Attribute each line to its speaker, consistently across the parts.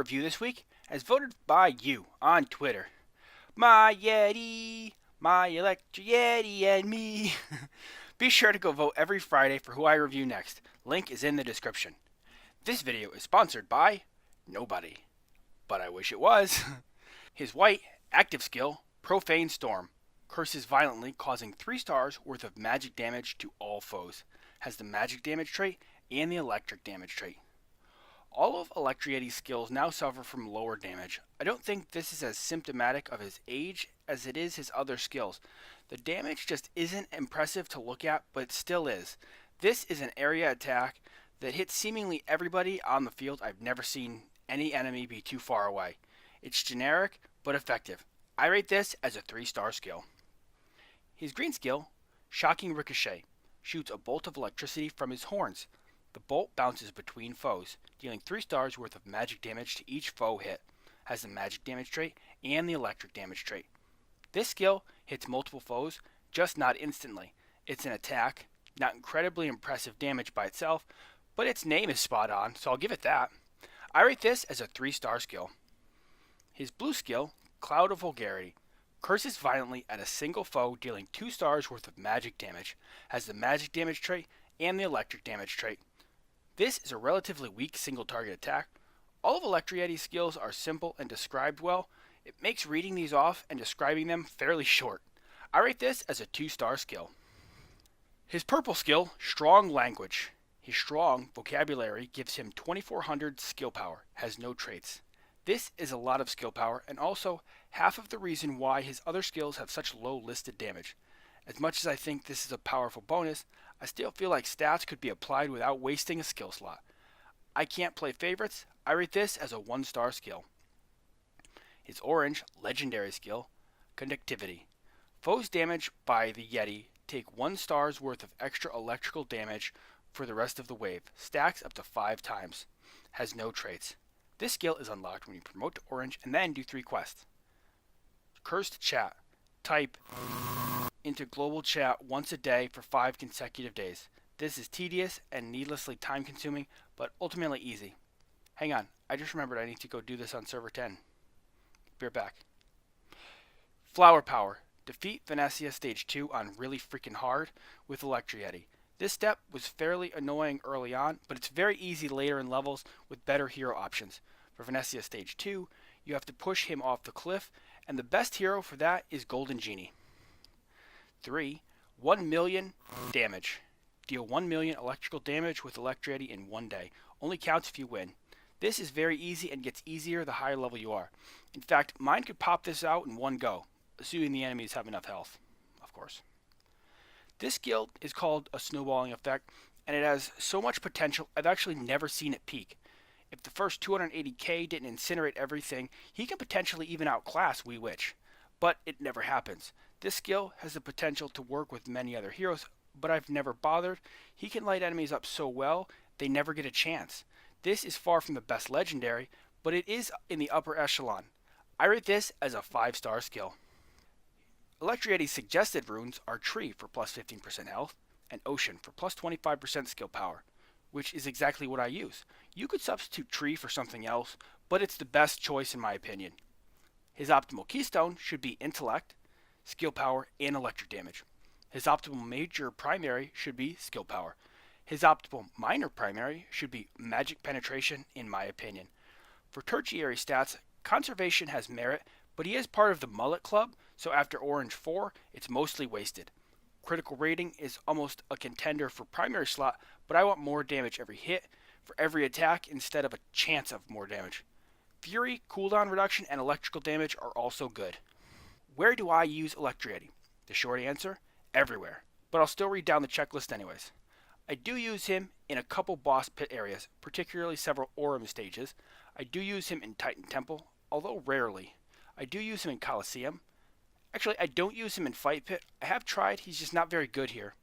Speaker 1: review this week, as voted by you on Twitter. My Yeti, my Electroyeti, and me. Be sure to go vote every Friday for who I review next. Link is in the description. This video is sponsored by nobody, but I wish it was. His white, active skill, Profane Storm, curses violently, causing 3 stars worth of magic damage to all foes. Has the magic damage trait and the electric damage trait. All of Electroyeti's skills now suffer from lower damage. I don't think this is as symptomatic of his age as it is his other skills. The damage just isn't impressive to look at, but it still is. This is an area attack that hits seemingly everybody on the field. I've never seen any enemy be too far away. It's generic, but effective. I rate this as a 3-star skill. His green skill, Shocking Ricochet, shoots a bolt of electricity from his horns. The bolt bounces between foes, dealing 3 stars worth of magic damage to each foe hit. Has the magic damage trait and the electric damage trait. This skill hits multiple foes, just not instantly. It's an attack, not incredibly impressive damage by itself, but its name is spot on, so I'll give it that. I rate this as a 3-star skill. His blue skill, Cloud of Vulgarity, curses violently at a single foe, dealing 2 stars worth of magic damage. Has the magic damage trait and the electric damage trait. This is a relatively weak single target attack. All of Electroyeti's skills are simple and described well. It makes reading these off and describing them fairly short. I rate this as a 2-star skill. His purple skill, Strong Language. His strong vocabulary gives him 2400 skill power, has no traits. This is a lot of skill power and also half of the reason why his other skills have such low listed damage. As much as I think this is a powerful bonus, I still feel like stats could be applied without wasting a skill slot. I can't play favorites. I rate this as a 1-star skill. His orange, legendary skill, Conductivity. Foes damaged by the Yeti take 1 star's worth of extra electrical damage for the rest of the wave. Stacks up to 5 times. Has no traits. This skill is unlocked when you promote to orange and then do 3 quests. Cursed Chat. Type into global chat once a day for 5 consecutive days. This is tedious and needlessly time consuming, but ultimately easy. Hang on, I just remembered I need to go do this on server 10. Be right back. Flower Power. Defeat Venecia stage 2 on really freaking hard with Electroyeti. This step was fairly annoying early on, but it's very easy later in levels with better hero options. For Venecia stage 2, you have to push him off the cliff, and the best hero for that is Golden Genie. 3. 1 million damage. Deal 1 million electrical damage with Electroyeti in 1 day. Only counts if you win. This is very easy and gets easier the higher level you are. In fact, mine could pop this out in 1 go, assuming the enemies have enough health, of course. This skill is called a snowballing effect, and it has so much potential I've actually never seen it peak. If the first 280k didn't incinerate everything, he can potentially even outclass Wee Witch. But it never happens. This skill has the potential to work with many other heroes, but I've never bothered. He can light enemies up so well, they never get a chance. This is far from the best legendary, but it is in the upper echelon. I rate this as a 5-star skill. Electroyeti's suggested runes are Tree for plus 15% health, and Ocean for plus 25% skill power, which is exactly what I use. You could substitute Tree for something else, but it's the best choice in my opinion. His optimal keystone should be Intellect, skill power, and electric damage. His optimal major primary should be skill power. His optimal minor primary should be magic penetration, in my opinion. For tertiary stats, conservation has merit, but he is part of the Mullet Club, so after Orange 4, it's mostly wasted. Critical rating is almost a contender for primary slot, but I want more damage every hit for every attack instead of a chance of more damage. Fury, cooldown reduction, and electrical damage are also good. Where do I use Electroyeti? The short answer, everywhere. But I'll still read down the checklist anyways. I do use him in a couple boss pit areas, particularly several Aurum stages. I do use him in Titan Temple, although rarely. I do use him in Colosseum. Actually, I don't use him in Fight Pit. I have tried, he's just not very good here.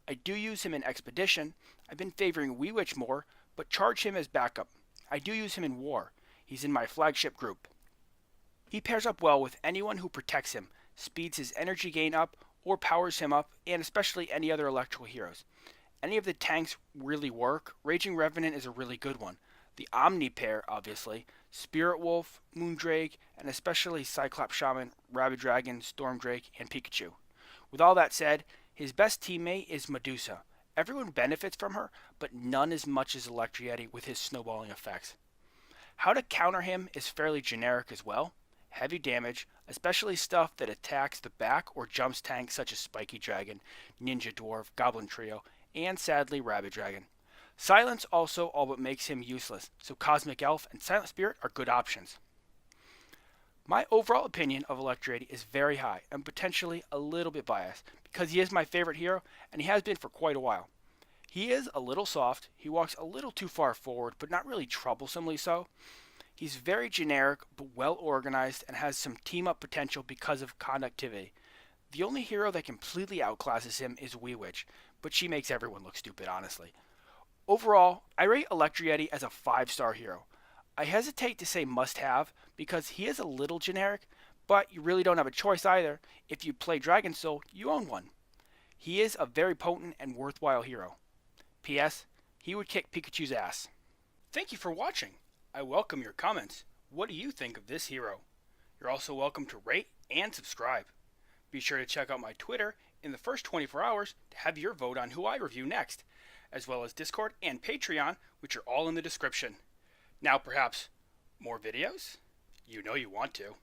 Speaker 1: I do use him in Expedition. I've been favoring Wee Witch more, but charge him as backup. I do use him in War. He's in my flagship group. He pairs up well with anyone who protects him, speeds his energy gain up, or powers him up, and especially any other electrical heroes. Any of the tanks really work. Raging Revenant is a really good one. The Omni pair, obviously, Spirit Wolf, Moondrake, and especially Cyclops Shaman, Rabbit Dragon, Stormdrake, and Pikachu. With all that said, his best teammate is Medusa. Everyone benefits from her, but none as much as Electroyeti with his snowballing effects. How to counter him is fairly generic as well. Heavy damage, especially stuff that attacks the back or jumps tanks such as Spiky Dragon, Ninja Dwarf, Goblin Trio, and sadly Rabbit Dragon. Silence also all but makes him useless, so Cosmic Elf and Silent Spirit are good options. My overall opinion of Electroyeti is very high and potentially a little bit biased because he is my favorite hero and he has been for quite a while. He is a little soft, he walks a little too far forward, but not really troublesomely so. He's very generic but well organized and has some team up potential because of conductivity. The only hero that completely outclasses him is Wee Witch, but she makes everyone look stupid, honestly. Overall, I rate Electroyeti as a 5-star hero. I hesitate to say must have because he is a little generic, but you really don't have a choice either. If you play DragonSoul, you own one. He is a very potent and worthwhile hero. P.S. He would kick Pikachu's ass. Thank you for watching. I welcome your comments. What do you think of this hero? You're also welcome to rate and subscribe. Be sure to check out my Twitter in the first 24 hours to have your vote on who I review next, as well as Discord and Patreon, which are all in the description. Now perhaps, more videos? You know you want to.